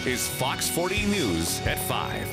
is Fox 40 News at 5.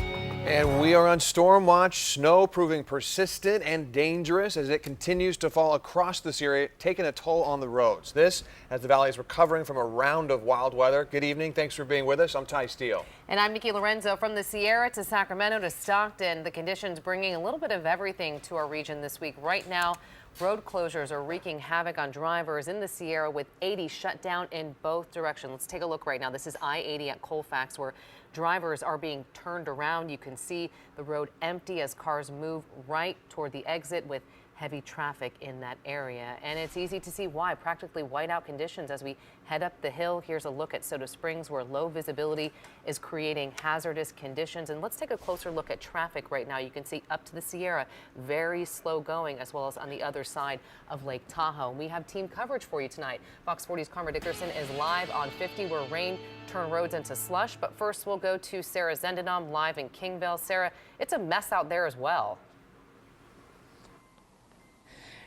And we are on storm watch. Snow proving persistent and dangerous as it continues to fall across this area, taking a toll on the roads. This as the valley is recovering from a round of wild weather. Good evening. Thanks for being with us. I'm Ty Steele. And I'm Nikki Lorenzo. From the Sierra to Sacramento to Stockton, the conditions bringing a little bit of everything to our region this week. Right now, road closures are wreaking havoc on drivers in the Sierra with 80 shut down in both directions. Let's take a look right now. This is I-80 at Colfax where drivers are being turned around. You can see the road empty as cars move right toward the exit with heavy traffic in that area. And it's easy to see why. Practically whiteout conditions as we head up the hill. Here's a look at Soda Springs where low visibility is creating hazardous conditions. And let's take a closer look at traffic right now. You can see up to the Sierra, very slow going, as well as on the other side of Lake Tahoe. We have team coverage for you tonight. Fox 40's Karma Dickerson is live on 50 where rain turned roads into slush. But first we'll go to Sarah Zendenom live in Kingville. Sarah, it's a mess out there as well.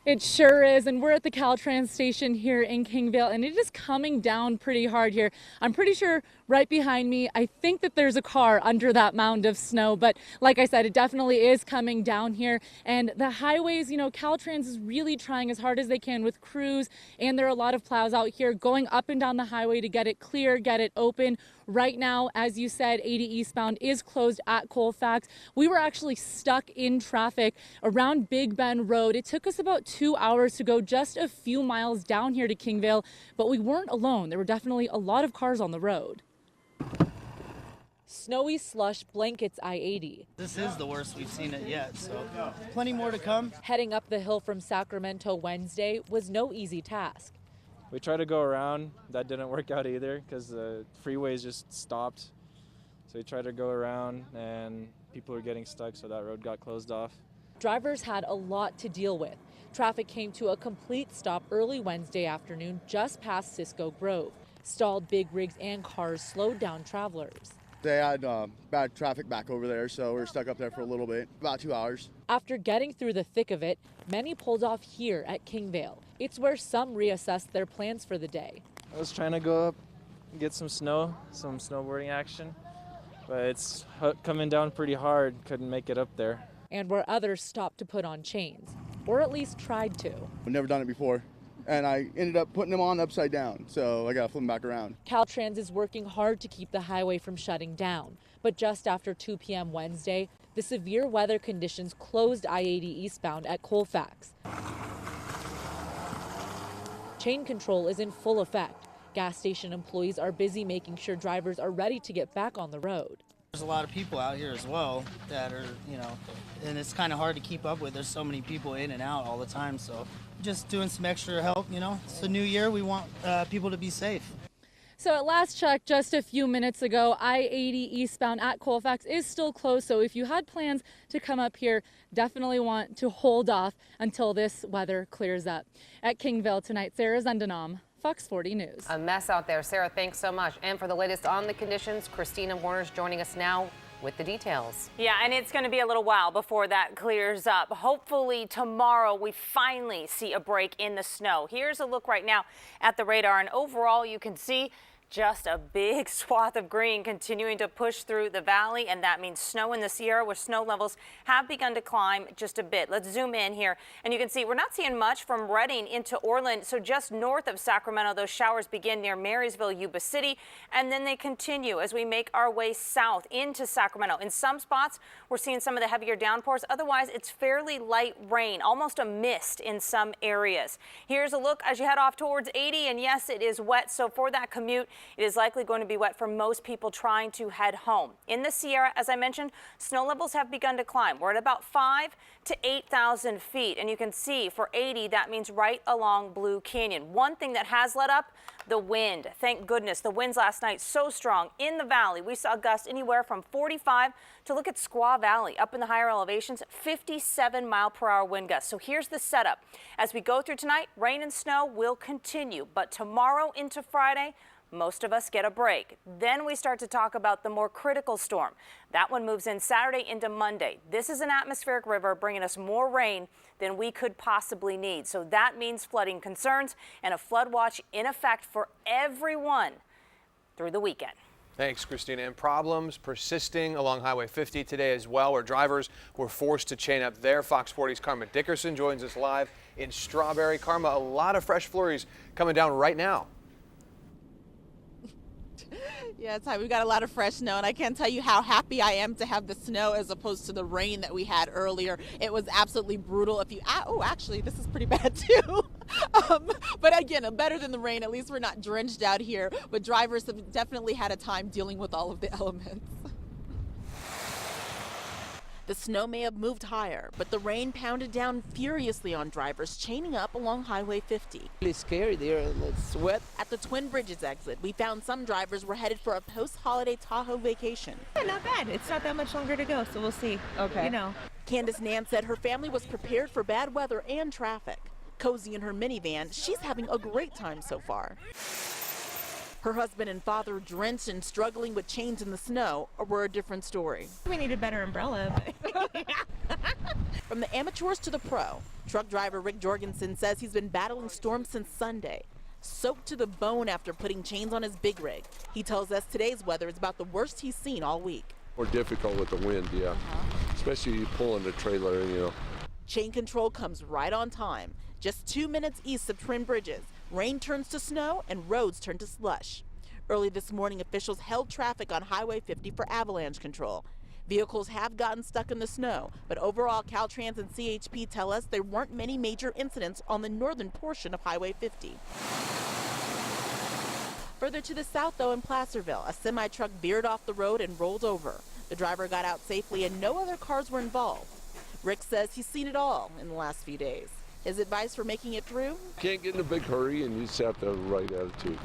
It sure is, and we're at the Caltrans station here in Kingville, and it is coming down pretty hard here. I'm pretty sure right behind me, I think that there's a car under that mound of snow, but like I said, it definitely is coming down here. And the highways, you know, Caltrans is really trying as hard as they can with crews, and there are a lot of plows out here going up and down the highway to get it clear, get it open. Right now, as you said, 80 eastbound is closed at Colfax. We were actually stuck in traffic around Big Bend Road. It took us about 2 hours to go just a few miles down here to Kingville, but we weren't alone. There were definitely a lot of cars on the road. Snowy slush blankets I-80. This is the worst we've seen it yet, so plenty more to come. Heading up the hill from Sacramento Wednesday was no easy task. We tried to go around. That didn't work out either because the freeways just stopped. So we tried to go around and people were getting stuck, so that road got closed off. Drivers had a lot to deal with. Traffic came to a complete stop early Wednesday afternoon just past Cisco Grove. Stalled big rigs and cars slowed down travelers. They had bad traffic back over there, so we're stuck up there for a little bit, about 2 hours. After getting through the thick of it, many pulled off here at Kingville. It's where some reassessed their plans for the day. I was trying to go up and get some snow, some snowboarding action, but it's coming down pretty hard. Couldn't make it up there. And where others stopped to put on chains, or at least tried to. I've never done it before, and I ended up putting them on upside down, so I got to flip them back around. Caltrans is working hard to keep the highway from shutting down, but just after 2 p.m. Wednesday, the severe weather conditions closed I-80 eastbound at Colfax. Chain control is in full effect. Gas station employees are busy making sure drivers are ready to get back on the road. There's a lot of people out here as well that are, and it's kind of hard to keep up with. There's so many people in and out all the time, so just doing some extra help, It's a new year. We want people to be safe. So at last check, just a few minutes ago, I-80 eastbound at Colfax is still closed. So if you had plans to come up here, definitely want to hold off until this weather clears up. At Kingville tonight, Sarah Zendenom, Fox 40 News. A mess out there. Sarah, thanks so much. And for the latest on the conditions, Christina Warner's joining us now with the details. Yeah, and it's going to be a little while before that clears up. Hopefully tomorrow we finally see a break in the snow. Here's a look right now at the radar, and overall you can see just a big swath of green continuing to push through the valley, and that means snow in the Sierra where snow levels have begun to climb just a bit. Let's zoom in here, and you can see we're not seeing much from Redding into Orland, so just north of Sacramento, those showers begin near Marysville, Yuba City, and then they continue as we make our way south into Sacramento. In some spots, we're seeing some of the heavier downpours. Otherwise, it's fairly light rain, almost a mist in some areas. Here's a look as you head off towards 80, and yes, it is wet, so for that commute, it is likely going to be wet for most people trying to head home. In the Sierra, as I mentioned, snow levels have begun to climb. We're at about 5,000 to 8,000 feet. And you can see for 80, that means right along Blue Canyon. One thing that has let up, the wind. Thank goodness. The winds last night so strong in the valley. We saw gusts anywhere from 45 to look at Squaw Valley up in the higher elevations, 57-mile-per-hour wind gusts. So here's the setup. As we go through tonight, rain and snow will continue. But tomorrow into Friday, most of us get a break. Then we start to talk about the more critical storm. That one moves in Saturday into Monday. This is an atmospheric river bringing us more rain than we could possibly need. So that means flooding concerns and a flood watch in effect for everyone through the weekend. Thanks, Christina. And problems persisting along Highway 50 today as well, where drivers were forced to chain up there. Fox 40's Karma Dickerson joins us live in Strawberry. Karma, a lot of fresh flurries coming down right now. Yeah, Ty, we've got a lot of fresh snow, and I can't tell you how happy I am to have the snow as opposed to the rain that we had earlier. It was absolutely brutal. Actually, this is pretty bad too. But again, better than the rain. At least we're not drenched out here. But drivers have definitely had a time dealing with all of the elements. The snow may have moved higher, but the rain pounded down furiously on drivers chaining up along Highway 50. It's scary there, and it's wet. At the Twin Bridges exit, we found some drivers were headed for a post-holiday Tahoe vacation. Yeah, not bad. It's not that much longer to go, so we'll see. Okay. You know. Candace Nan said her family was prepared for bad weather and traffic. Cozy in her minivan, she's having a great time so far. Her husband and father, drenched and struggling with chains in the snow, were a different story. We need a better umbrella. From the amateurs to the pro, truck driver Rick Jorgensen says he's been battling storms since Sunday. Soaked to the bone after putting chains on his big rig, he tells us today's weather is about the worst he's seen all week. More difficult with the wind, yeah. Especially pulling the trailer, you know. Chain control comes right on time. Just 2 minutes east of Twin Bridges, rain turns to snow and roads turn to slush. Early this morning, officials held traffic on Highway 50 for avalanche control. Vehicles have gotten stuck in the snow, but overall, Caltrans and CHP tell us there weren't many major incidents on the northern portion of Highway 50. Further to the south, though, in Placerville, a semi-truck veered off the road and rolled over. The driver got out safely and no other cars were involved. Rick says he's seen it all in the last few days. His advice for making it through? Can't get in a big hurry, and you just have to have the right attitude.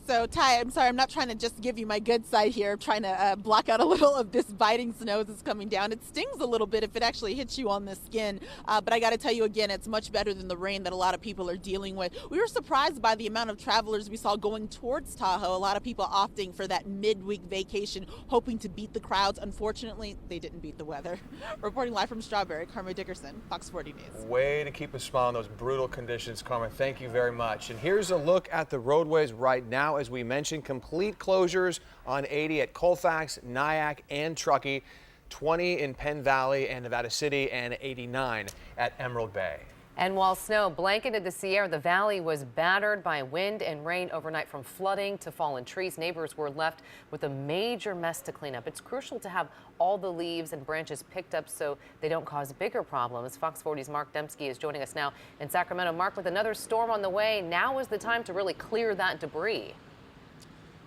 So, Ty, I'm sorry, I'm not trying to just give you my good side here. I'm trying to block out a little of this biting snow that's coming down. It stings a little bit if it actually hits you on the skin. But I got to tell you again, it's much better than the rain that a lot of people are dealing with. We were surprised by the amount of travelers we saw going towards Tahoe. A lot of people opting for that midweek vacation, hoping to beat the crowds. Unfortunately, they didn't beat the weather. Reporting live from Strawberry, Karma Dickerson, Fox 40 News. Way to keep a smile in those brutal conditions, Karma. Thank you very much. And here's a look at the roadways right now. As we mentioned, complete closures on 80 at Colfax, Nyack, and Truckee, 20 in Penn Valley and Nevada City, and 89 at Emerald Bay. And while snow blanketed the Sierra, the valley was battered by wind and rain overnight, from flooding to fallen trees. Neighbors were left with a major mess to clean up. It's crucial to have all the leaves and branches picked up so they don't cause bigger problems. Fox 40's Mark Dembski is joining us now in Sacramento. Mark, with another storm on the way, now is the time to really clear that debris.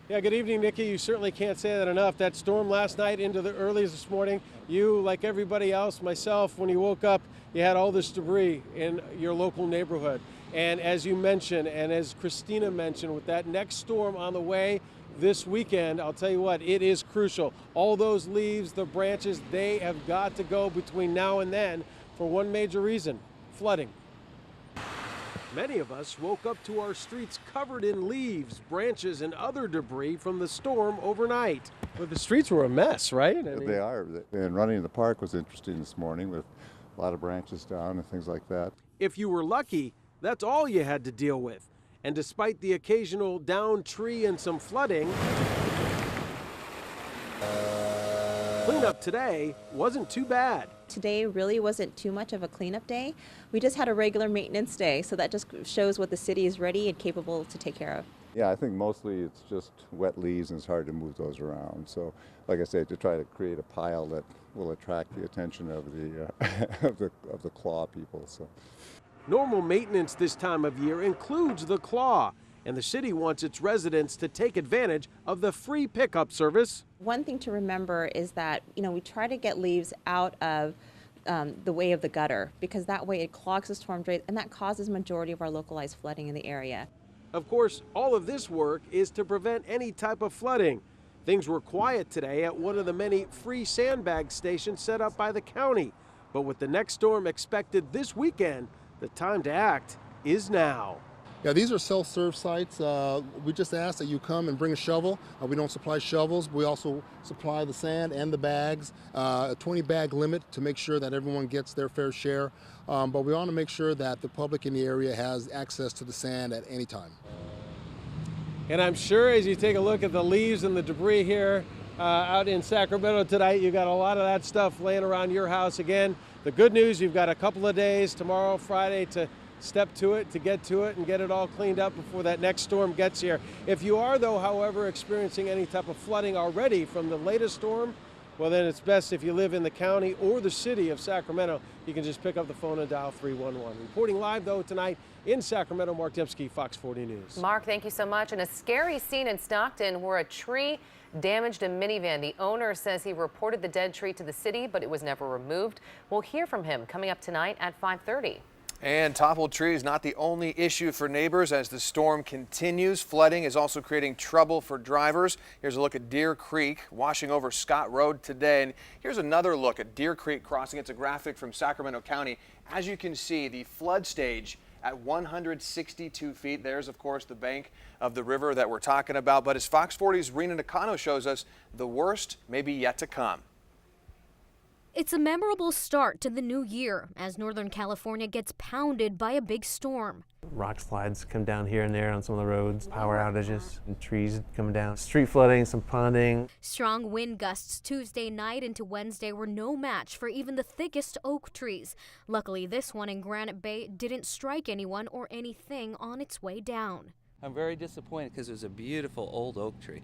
Yeah, good evening, Nikki. You certainly can't say that enough. That storm last night into the early this morning, you, like everybody else, myself, when you woke up, you had all this debris in your local neighborhood. And as you mentioned, and as Christina mentioned, with that next storm on the way this weekend, I'll tell you what, it is crucial. All those leaves, the branches, they have got to go between now and then for one major reason: flooding. Many of us woke up to our streets covered in leaves, branches, and other debris from the storm overnight. But the streets were a mess, right? I mean, they are. And running in the park was interesting this morning with a lot of branches down and things like that. If you were lucky, that's all you had to deal with. And despite the occasional downed tree and some flooding, cleanup today wasn't too bad. Today really wasn't too much of a cleanup day. We just had a regular maintenance day, so that just shows what the city is ready and capable to take care of. Yeah, I think mostly it's just wet leaves and it's hard to move those around. So, like I said, to try to create a pile that will attract the attention of the of the claw people. So, normal maintenance this time of year includes the claw, and the city wants its residents to take advantage of the free pickup service. One thing to remember is that, we try to get leaves out of the way of the gutter, because that way it clogs the storm drains, and that causes majority of our localized flooding in the area. Of course, all of this work is to prevent any type of flooding. Things were quiet today at one of the many free sandbag stations set up by the county. But with the next storm expected this weekend, the time to act is now. Yeah, these are self-serve sites. We just ask that you come and bring a shovel. We don't supply shovels. We also supply the sand and the bags, a 20-bag limit to make sure that everyone gets their fair share. But we want to make sure that the public in the area has access to the sand at any time. And I'm sure as you take a look at the leaves and the debris here out in Sacramento tonight, you got a lot of that stuff laying around your house again. The good news, you've got a couple of days, tomorrow, Friday, to step to it, to get to it and get it all cleaned up before that next storm gets here. If you are, though, however, experiencing any type of flooding already from the latest storm, well, then it's best if you live in the county or the city of Sacramento, you can just pick up the phone and dial 311. Reporting live, though, tonight in Sacramento, Mark Dembski, Fox 40 News. Mark, thank you so much. And a scary scene in Stockton where a tree damaged a minivan. The owner says he reported the dead tree to the city, but it was never removed. We'll hear from him coming up tonight at 5:30. And toppled trees not the only issue for neighbors as the storm continues. Flooding is also creating trouble for drivers. Here's a look at Deer Creek washing over Scott Road today. And here's another look at Deer Creek crossing. It's a graphic from Sacramento County. As you can see, the flood stage at 162 feet. There's, of course, the bank of the river that we're talking about. But as Fox 40's Rena Nakano shows us, the worst may be yet to come. It's a memorable start to the new year as Northern California gets pounded by a big storm. Rock slides come down here and there on some of the roads, power outages, and trees coming down, street flooding, some ponding. Strong wind gusts Tuesday night into Wednesday were no match for even the thickest oak trees. Luckily, this one in Granite Bay didn't strike anyone or anything on its way down. I'm very disappointed because it was a beautiful old oak tree.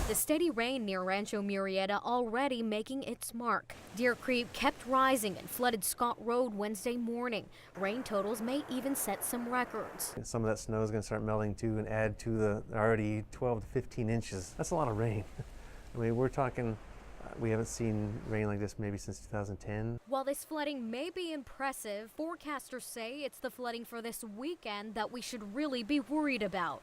The steady rain near Rancho Murrieta already making its mark. Deer Creek kept rising and flooded Scott Road Wednesday morning. Rain totals may even set some records. Some of that snow is going to start melting too and add to the already 12 to 15 inches. That's a lot of rain. I mean, we're talking, we haven't seen rain like this maybe since 2010. While this flooding may be impressive, forecasters say it's the flooding for this weekend that we should really be worried about.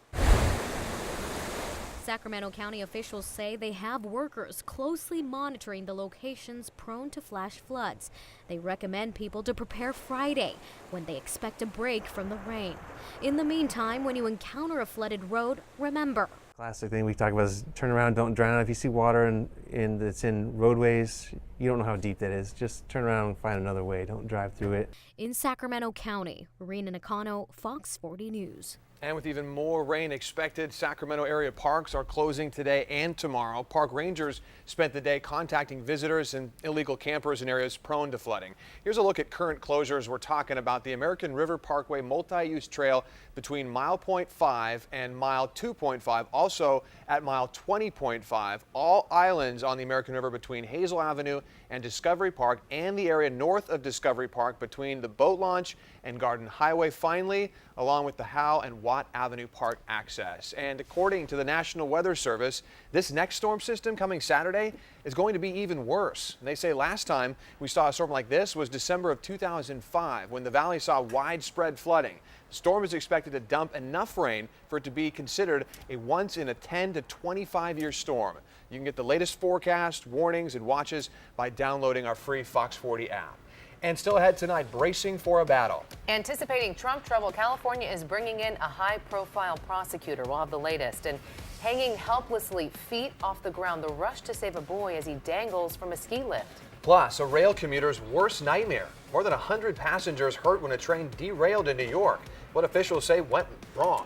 Sacramento County officials say they have workers closely monitoring the locations prone to flash floods. They recommend people to prepare Friday when they expect a break from the rain. In the meantime, when you encounter a flooded road, remember. Classic thing we talk about is turn around, don't drown. If you see water and it's in roadways, you don't know how deep that is. Just turn around and find another way. Don't drive through it. In Sacramento County, Rena Nakano, Fox 40 News. And with even more rain expected, Sacramento area parks are closing today and tomorrow. Park rangers spent the day contacting visitors and illegal campers in areas prone to flooding. Here's a look at current closures. We're talking about the American River Parkway multi-use trail between mile 0.5 and mile 2.5. Also at mile 20.5. All islands on the American River between Hazel Avenue and Discovery Park, and the area north of Discovery Park between the boat launch and Garden Highway, finally, along with the Howe and Watt Avenue Park access. And according to the National Weather Service, this next storm system coming Saturday is going to be even worse. They say last time we saw a storm like this was December of 2005, when the valley saw widespread flooding. The storm is expected to dump enough rain for it to be considered a once in a 10 to 25 year storm. You can get the latest forecast, warnings, and watches by downloading our free Fox 40 app. And still ahead tonight, bracing for a battle. Anticipating Trump trouble, California is bringing in a high-profile prosecutor. We'll have the latest. And hanging helplessly, feet off the ground, the rush to save a boy as he dangles from a ski lift. Plus, a rail commuter's worst nightmare. More than 100 passengers hurt when a train derailed in New York. What officials say went wrong.